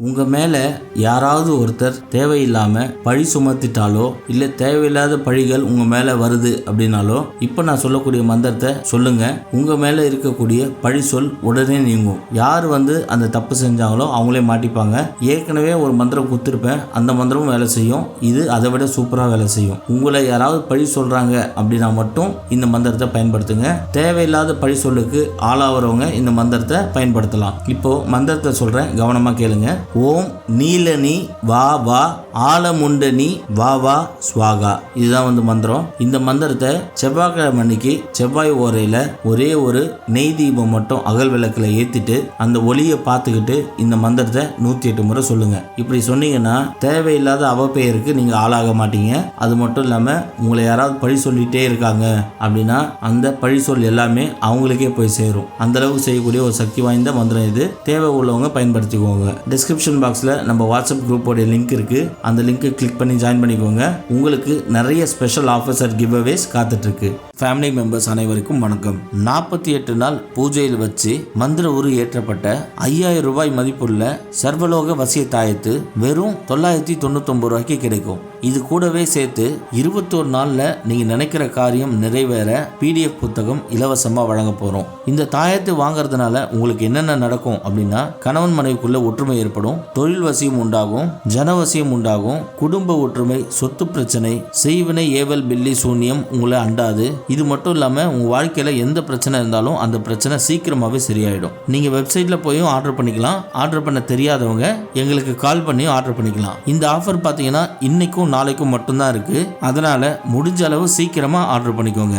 உங்கள் மேலே யாராவது ஒருத்தர் தேவையில்லாமல் பழி சுமத்திட்டாலோ இல்லை தேவையில்லாத பழிகள் உங்கள் மேலே வருது அப்படின்னாலோ இப்போ நான் சொல்லக்கூடிய மந்திரத்தை சொல்லுங்கள். உங்கள் மேலே இருக்கக்கூடிய பழி சொல் உடனே நீங்கும். யார் அந்த தப்பு செஞ்சாங்களோ அவங்களே மாட்டிப்பாங்க. ஏற்கனவே ஒரு மந்திரம் கொடுத்துருப்பேன், அந்த மந்திரமும் வேலை செய்யும். இது அதை விட சூப்பராக வேலை செய்யும். உங்களை யாராவது பழி சொல்கிறாங்க அப்படின்னா மட்டும் இந்த மந்திரத்தை பயன்படுத்துங்க. தேவையில்லாத பழி சொல்லுக்கு ஆளாகிறவங்க இந்த மந்திரத்தை பயன்படுத்தலாம். இப்போ மந்திரத்தை சொல்கிறேன், கவனமாக கேளுங்க. ஓம் நீலனி வா வா ஆலமுண்டனி வா வா ஸ்வாகா. இதுதான் மந்திரம். இந்த மந்திரத்தை செவ்வாய்க்கிழமை அன்னைக்கு செவ்வாய் ஓரையில ஒரே ஒரு நெய் தீபம் மட்டும் அகல் விளக்குல ஏத்திட்டு அந்த ஒளியை பார்த்துக்கிட்டு இந்த மந்திரத்தை 108 முறை சொல்லுங்க. இப்படி சொன்னீங்கன்னா தேவையில்லாத அவப்பெயருக்கு நீங்க ஆளாக மாட்டீங்க. அது மட்டும் இல்லாம உங்களை யாராவது பழி சொல்லிட்டே இருக்காங்க அப்படின்னா அந்த பழி சொல் எல்லாமே அவங்களுக்கே போய் சேரும். அந்த அளவுக்கு செய்யக்கூடிய ஒரு சக்தி வாய்ந்த மந்திரம் இது. தேவை உள்ளவங்க பயன்படுத்திக்கோங்க. டிஸ்கிரிப்ஷன் பாக்ஸ்ல நம்ம வாட்ஸ்அப் குரூப்போட லிங்க் இருக்கு. அந்த லிங்கை கிளிக் பண்ணி ஜாயின் பண்ணிக்கோங்க. உங்களுக்கு நிறைய ஸ்பெஷல் ஆஃபர்ஸ் அண்ட் கிவ் அவேஸ் காத்துட்டு இருக்கு. ஃபேமிலி மெம்பர்ஸ் அனைவருக்கும் வணக்கம். 48 நாள் பூஜையில் வச்சு மந்திர உரு ஏற்றப்பட்ட 5000 ரூபாய் மதிப்புள்ள சர்வலோக வசிய தாயத்து வெறும் 999 ரூபாய்க்கு கிடைக்கும். இது கூடவே சேர்த்து 21 நாள்ல நீங்க நினைக்கிற காரியம் நிறைவேற PDF புத்தகம் இலவசமா வழங்க போறோம். இந்த தாயத்தை வாங்கறதுனால உங்களுக்கு என்னென்ன நடக்கும் அப்படின்னா, கணவன் மனைவிக்குள்ள ஒற்றுமை ஏற்படும், தொழில் வசியம் உண்டாகும், ஜனவசியம் உண்டாகும், குடும்ப ஒற்றுமை, சொத்து பிரச்சனை, செய்வினை ஏவல் பில்லி சூன்யம் உங்களை அண்டாது. இது மட்டும் இல்லாம உங்க வாழ்க்கையில எந்த பிரச்சனை இருந்தாலும் அந்த பிரச்சனை சீக்கிரமாவே சரியாயிடும். நீங்க வெப்சைட்ல போயும் ஆர்டர் பண்ணிக்கலாம். ஆர்டர் பண்ண தெரியாதவங்க எங்களுக்கு கால் பண்ணி ஆர்டர் பண்ணிக்கலாம். இந்த ஆஃபர் பாத்தீங்கன்னா இன்னைக்கும் நாளைக்கும் மட்டும்தான் இருக்கு. அதனால முடிஞ்ச அளவு சீக்கிரமா ஆர்டர் பண்ணிக்கோங்க.